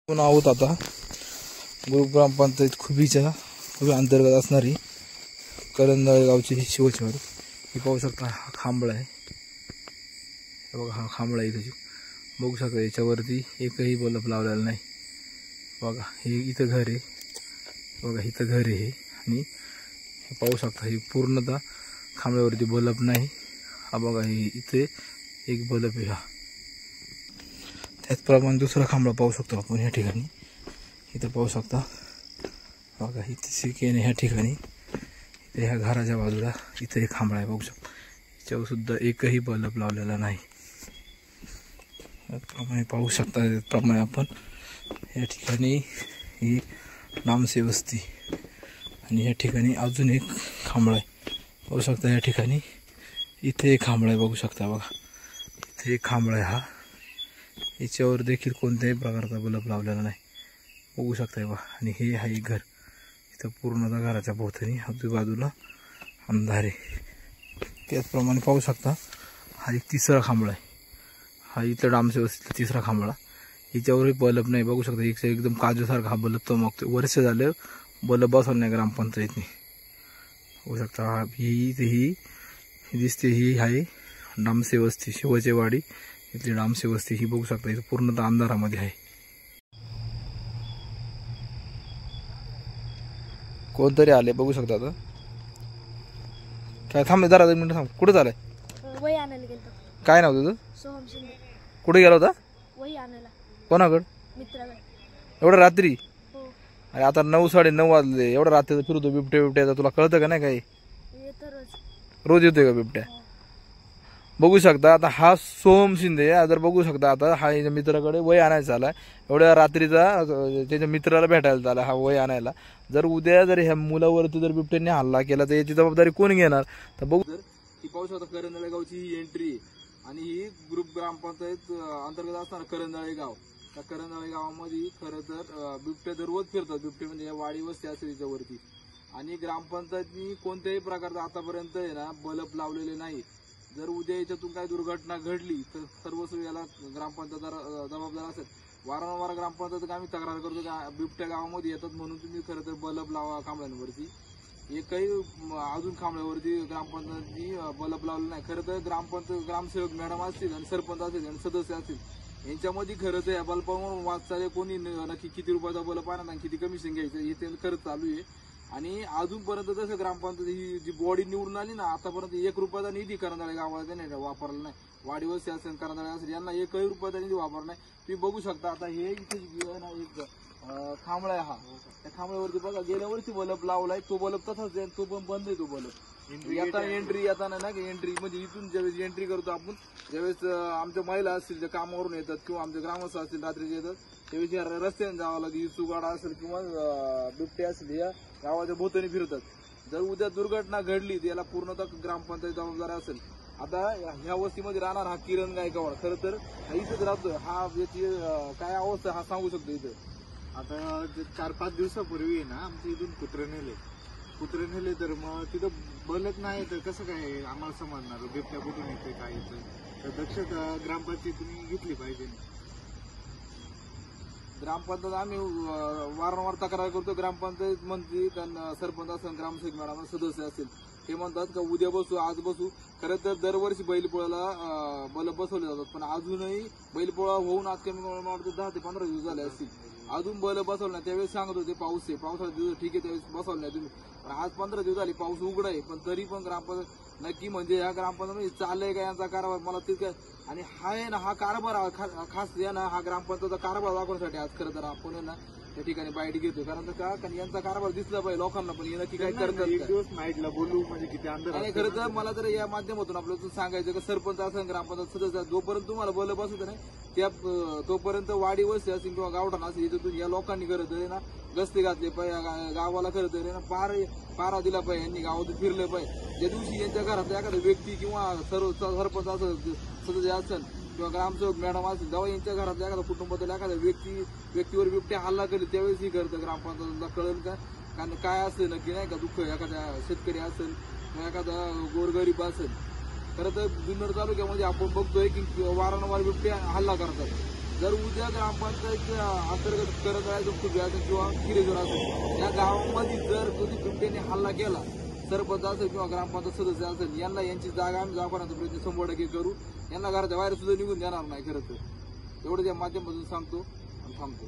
आपण आहोत आता ग्रुप ग्रामपंचायत खुबीच्या अंतर्गत असणारी करंजाळे गावची ही शिवचवाडी. हे पाहू शकता हा खांबळा आहे. बघा हा खांबळा इथे बघू शकता. याच्यावरती एकही बल्ब लावलेला नाही. बघा हे इथं घर आहे. बघा इथं घर आहे आणि हे पाहू शकता हे पूर्णतः खांबळ्यावरती बल्ब नाही. हा बघा हे इथे एक बल्ब आहे. हा त्याचप्रमाणे दुसरा खांबळा पाहू शकतो आपण ह्या ठिकाणी. इथं पाहू शकता बघा इथे सिकेन ह्या ठिकाणी. इथे ह्या घराच्या बाजूला इथे एक खांबळा आहे. बघू शकता याच्यावर सुद्धा एकही बल्ब लावलेला नाही. त्याप्रमाणे पाहू शकता. त्याप्रमाणे आपण या ठिकाणी ही नामसे वस्ती आणि या ठिकाणी अजून एक खांबळा आहे. पाहू शकता या ठिकाणी इथे एक खांबळा आहे. बघू शकता बघा इथे एक खांबळा आहे. हा याच्यावर देखील कोणत्याही प्रकारचा बल्ब लावलेला नाही. बघू शकता बघा. आणि हे आहे घर. इथं पूर्णतः घराच्या भोवतानी आजूबाजूला अंधार आहे. त्याचप्रमाणे पाहू शकता हा एक तिसरा खांबळा आहे. हा इथं डामसे वस्तीतला तिसरा खांबळा. याच्यावरही बल्ब नाही. बघू शकता एक एकदम काजूसारखा हा बल्ब तो मागतोय. वर्ष झालं बल्ब बसवलं नाही ग्रामपंचायतने. बघू शकता ही दिसते ही आहे डामसे वस्ती शिवचेवाडी इथली डामसे वस्ती. ही बघू शकता इथं पूर्णतः अंधारामध्ये आहे. कोणतरी आले बघू शकता. आता काय थांबले जरा 2 मिनिटं थांब. कुठे झालंय? वही आणायला गेलो. काय नाव तुझं? सोहम शिंदे. कुठे गेला होता? वही आणायला. कोणाकडे? मित्राकडे. एवढं रात्री? हो. अरे आता 9 9:30 वाजले. एवढं रात्री फिरतो बिबट्याचा तुला कळतं का नाही? काही येतो रोज येतोय का बिबट्या? बघू शकता आता हा सोहम शिंदे. जर बघू शकता आता हा याच्या मित्राकडे वही आणायचा आला. एवढ्या रात्रीचा त्याच्या मित्राला भेटायला आला हा वही आणायला. जर उद्या जर ह्या मुलावरती जर बिबट्याने हल्ला केला तर याची जबाबदारी कोण घेणार? तर बघू ही पाहू शकता करंजाळे गावची ही एंट्री आहे आणि ही ग्रुप ग्रामपंचायत अंतर्गत असणार करंजाळे गाव. त्या करंजाळे गावामध्ये खरं तर बिबट्या दररोज फिरतात. बिबटे म्हणजे या वाडी वस्ती असेल याच्यावरती. आणि ग्रामपंचायतनी कोणत्याही प्रकारचा आतापर्यंत आहे ना बल्ब लावलेले नाही. जर उद्या याच्यातून काही दुर्घटना घडली तर सर्वस्व याला ग्रामपंचायत जबाबदार असेल. वारंवार ग्रामपंचायत आम्ही तक्रार करतो की बिबट्या गावामध्ये येतात म्हणून तुम्ही खरं तर बल्ब लावा खांबळ्यांवरती. एकही अजून खांबळ्यावरती ग्रामपंचायतनी बल्ब लावलं नाही. खरं तर ग्रामसेवक मॅडम असतील आणि सरपंच असतील आणि सदस्य असतील यांच्यामध्ये खरं तर या बल्बावर वाद चालू. कोणी नक्की किती रुपयाचा बल्ब आणणार आणि किती कमिशन घ्यायचं हे ते खरंच चालू आहे. आणि अजूनपर्यंत जसं ग्रामपंचायत ही जी बॉडी निवडून आली ना आतापर्यंत 1 रुपयाचा निधी करंजाळे गावाला त्याने वापरला नाही. वाडी वस्ती असेल करंजाळे असेल यांना 1ही रुपयाचा निधी वापरला नाही. तुम्ही बघू शकता. आता हे इथे एक खांबळा आहे. हा त्या खांबळ्यावरती बघा गेल्या वर्षी बल्ब लावलाय. तो बल्ब तसाच आहे. तो पण बंद आहे. तो बल्ब आता एंट्री येताना ना एंट्री म्हणजे इथून ज्यावेळेस एंट्री करतो आपण ज्यावेळेस आमच्या महिला असतील त्या कामावरून येतात किंवा आमचे ग्रामस्थ असतील रात्रीचे येतात त्यावेळेस रस्त्याने जावं लागेल. सुगाडा असेल किंवा बिबटे असेल या गावाच्या भोवतानी फिरतात. जर उद्या दुर्घटना घडली तर याला पूर्णतः ग्रामपंचायत जबाबदार असेल. आता ह्या वस्तीमध्ये राहणार हा किरण गायकवाड खरं तर इथेच राहतोय. हा याची काय अवस्था हा सांगू शकतो. इथं आता 4-5 दिवसापूर्वी ना आमच्या इथून कुत्रे नेले तर मग तिथं बलत नाही तर कसं काय आम्हाला समजणार बिबट्या कुठून येते काय येतं. तर दक्षता ग्रामपंचायतीने घेतली पाहिजे. ग्रामपंचायत आम्ही वारंवार तक्रार करतो. ग्रामपंचायत मंत्री सरपंच असेल ग्रामसेवक मॅडम सदस्य असतील हे म्हणतात का उद्या बसू आज बसू. खरं तर दरवर्षी बैलपोळ्याला बल्ब बसवले जातात पण अजूनही बैलपोळा होऊन आज कमी वाटतं 10 ते 15 दिवस झाले असतील अजून बल्ब बसवलं नाही. त्यावेळेस सांगत होते पाऊस आहे पावसाळ्यात दिवस ठीक आहे त्यावेळेस बसवलं नाही तुम्ही. पण आज 15 दिवस झाले पाऊस उघडा आहे पण तरी पण ग्रामपंचायत नक्की म्हणजे या ग्रामपंचायत चाललंय का यांचा कारभार मला तितकं. आणि हा आहे ना हा कारभार खास या ना हा ग्रामपंचायतचा कारभार दाखवण्यासाठी आज खरं तर आपण ना त्या ठिकाणी बाईट घेतो. कारण यांचा कारभार दिसला पाहिजे लोकांना पण हे नक्की काय करतात. एक दिवस नाईटला बोलू म्हणजे किती अंतर. आणि खरं तर मला तर या माध्यमातून आपल्याला सांगायचं की सरपंच असेल ग्रामपंचायत सदस्य जोपर्यंत तुम्हाला बल्ब बसवत नाही त्या तोपर्यंत वाडी वस्ती असेल किंवा गावठाण असेल इथून या लोकांनी करत ना गस्ती घातली पाहिजे. गावाला करत ना पारा दिला पाहिजे. यांनी गावातून फिरलं पाहिजे. ज्या दिवशी यांच्या घरातला एखादा व्यक्ती किंवा सरपंच असेल सदस्य असेल किंवा ग्रामसेवक मॅडम असेल जेव्हा यांच्या घरातल्या एखादा कुटुंबातल्या एखाद्या व्यक्तीवर बिबट्या हल्ला करेल त्यावेळेस ही करतं ग्रामपंचायतला कळेल का. कारण काय असतं नक्की नाही का दुःख एखाद्या शेतकरी असेल किंवा एखादा गोरगरीब असेल. खरं तर जुन्नर तालुक्यामध्ये आपण बघतोय की वारंवार बिबट्या हल्ला करतात. जर उद्या ग्रामपंचायतच्या अंतर्गत करत राहायचं खूप असेल किंवा किरेजोर असेल, या गावामध्ये जर कधी बिबट्याने हल्ला केला, सरपंच असेल किंवा ग्रामपंचायत सदस्य असेल, यांना यांची जागा आम्ही दाखवण्याचा प्रयत्न 100% करू. यांना घराच्या बाहेर सुद्धा निघून देणार नाही. खरं तर एवढं या माध्यमातून सांगतो आणि थांबतो.